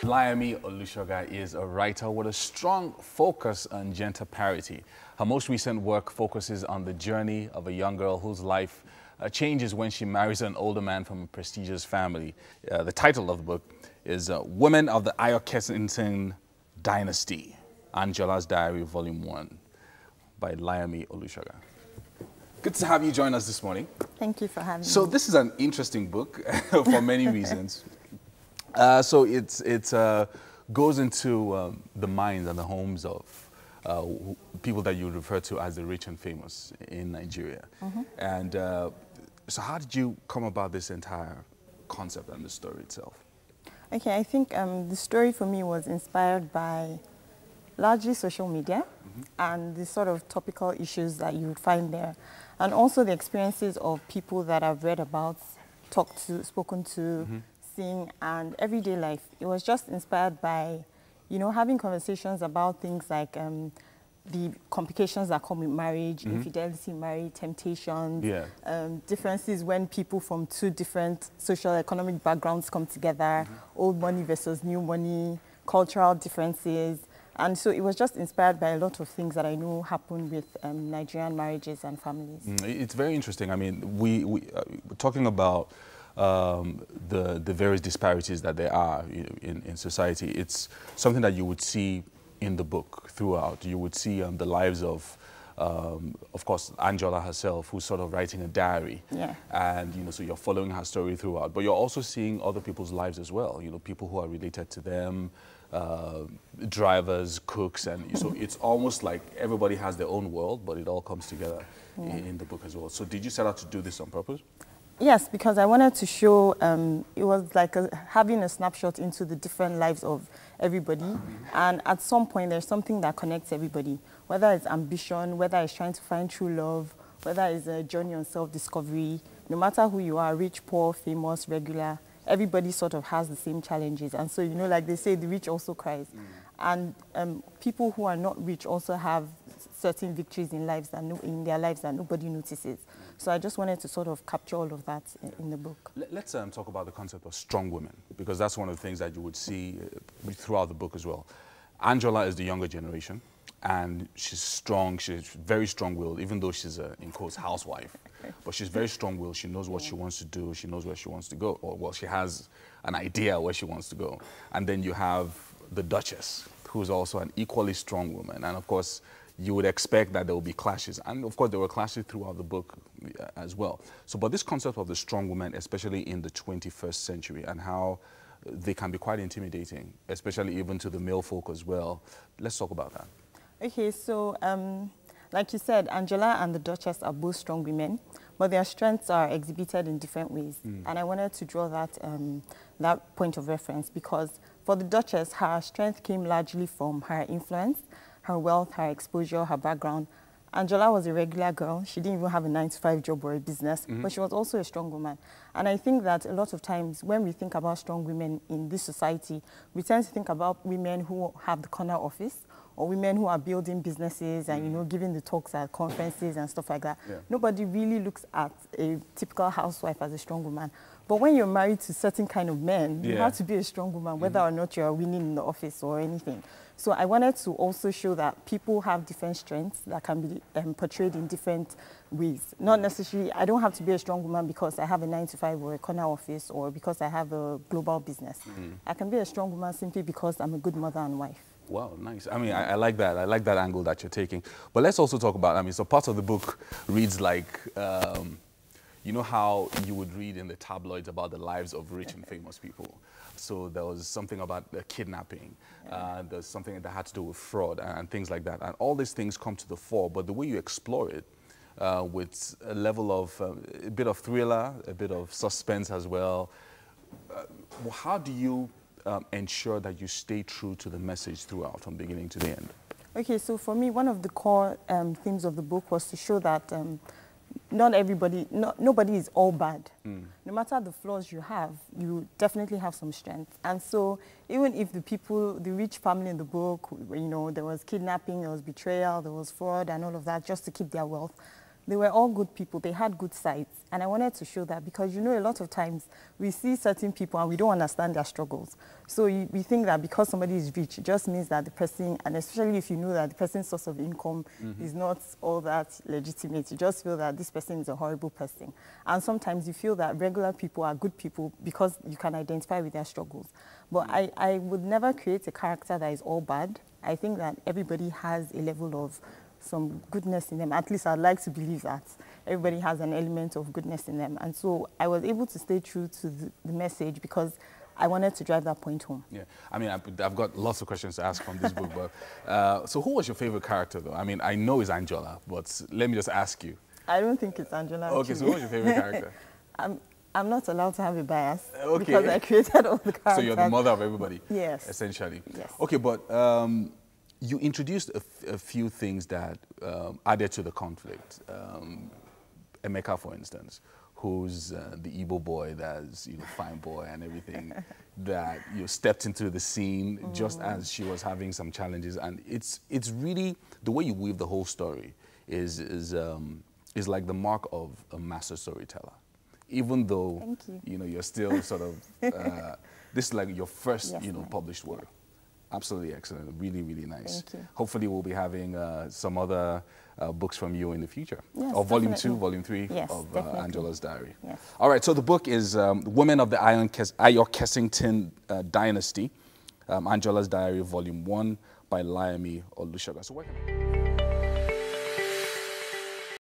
Layemi Olusoga is a writer with a strong focus on gender parity. Her most recent work focuses on the journey of a young girl whose life changes when she marries an older man from a prestigious family. The title of the book is Women of the AYO KESSINGTON Dynasty, Angela's Diary, Volume 1 by Layemi Olusoga. Good to have you join us this morning. Thank you for having me. So this is an interesting book for many reasons. So it goes into the minds and the homes of people that you would refer to as the rich and famous in Nigeria. Mm-hmm. And so how did you come about this entire concept and the story itself? Okay, I think the story for me was inspired by largely social media, mm-hmm. and the sort of topical issues that you would find there, and also the experiences of people that I've read about, talked to, spoken to, mm-hmm. seen, and everyday life. It was just inspired by, you know, having conversations about things like the complications that come with marriage, mm-hmm. infidelity in marriage, temptations, yeah. Differences when people from two different social economic backgrounds come together, mm-hmm. old money versus new money, cultural differences. And so it was just inspired by a lot of things that I know happen with Nigerian marriages and families. It's very interesting. I mean, we're talking about the various disparities that there are in society. It's something that you would see in the book throughout. You would see the lives of course, Angela herself, who's sort of writing a diary. Yeah. And, you know, so you're following her story throughout. But you're also seeing other people's lives as well, you know, people who are related to them, drivers, cooks, and so it's almost like everybody has their own world, but it all comes together in the book as well. So did you set out to do this on purpose? Yes, because I wanted to show, it was like having a snapshot into the different lives of everybody. And at some point, there's something that connects everybody, whether it's ambition, whether it's trying to find true love, whether it's a journey on self-discovery. No matter who you are, rich, poor, famous, regular, everybody sort of has the same challenges. And so, you know, like they say, the rich also cries. And people who are not rich also have certain victories in their lives that nobody notices. So I just wanted to sort of capture all of that in the book. Let's talk about the concept of strong women, because that's one of the things that you would see throughout the book as well. Angela is the younger generation, and she's strong. She's very strong-willed, even though she's a, in quotes, housewife. But she's very strong-willed. She knows what she wants to do. She knows where she wants to go. Or, well, she has an idea where she wants to go. And then you have the Duchess, who's also an equally strong woman. And, of course, you would expect that there will be clashes. And, of course, there were clashes throughout the book as well. So, but this concept of the strong woman, especially in the 21st century, and how they can be quite intimidating, especially even to the male folk as well. Let's talk about that. Okay, so like you said, Angela and the Duchess are both strong women, but their strengths are exhibited in different ways. And I wanted to draw that, that point of reference because for the Duchess, her strength came largely from her influence, her wealth, her exposure, her background. Angela was a regular girl. She didn't even have a 9-to-5 job or a business, but she was also a strong woman. And I think that a lot of times when we think about strong women in this society, we tend to think about women who have the corner office or women who are building businesses and, you know, giving the talks at conferences and stuff like that. Yeah. Nobody really looks at a typical housewife as a strong woman. But when you're married to certain kind of men, you have to be a strong woman, whether or not you're winning in the office or anything. So I wanted to also show that people have different strengths that can be portrayed in different ways. Not necessarily, I don't have to be a strong woman because I have a 9-to-5 or a corner office or because I have a global business. I can be a strong woman simply because I'm a good mother and wife. Wow, nice. I mean, I like that. I like that angle that you're taking. But let's also talk about, I mean, so part of the book reads like, you know how you would read in the tabloids about the lives of rich and famous people. So there was something about kidnapping. There's something that had to do with fraud and things like that. And all these things come to the fore, but the way you explore it with a level of, a bit of thriller, a bit of suspense as well, how do you ensure that you stay true to the message throughout, from beginning to the end? Okay, so for me, one of the core themes of the book was to show that nobody is all bad. No matter the flaws you have, you definitely have some strength. And so even if the rich family in the book, you know, there was kidnapping, there was betrayal, there was fraud and all of that just to keep their wealth, they were all good people. They had good sides. And I wanted to show that because, you know, a lot of times we see certain people and we don't understand their struggles. So we think that because somebody is rich, it just means that the person, and especially if you know that the person's source of income is not all that legitimate, you just feel that this person is a horrible person. And sometimes you feel that regular people are good people because you can identify with their struggles. But I would never create a character that is all bad. I think that everybody has a level of some goodness in them. At least I'd like to believe that everybody has an element of goodness in them. And so I was able to stay true to the message because I wanted to drive that point home. Yeah, I mean, I've got lots of questions to ask from this book, but so who was your favorite character though? I mean, I know it's Angela, but let me just ask you. I don't think it's Angela. Okay, so who was your favorite character? I'm not allowed to have a bias Okay. because I created all the characters. So you're the mother of everybody? Yes. Essentially? Yes. Okay, but you introduced a few things that added to the conflict. Emeka, for instance, who's the Igbo boy that's, you know, fine boy and everything, that you stepped into the scene just as she was having some challenges. And it's really, the way you weave the whole story is like the mark of a master storyteller. Even though, you know, you're still sort of, this is like your first, you know, published work. Absolutely excellent. Really, really nice. Thank you. Hopefully we'll be having some other books from you in the future. Yes, or volume definitely. 2, volume 3 Yes, of definitely. Angela's Diary. Yes. All right, so the book is Women of the AYO KESSINGTON Dynasty, Angela's Diary, volume 1 by Layemi Olusoga. So where can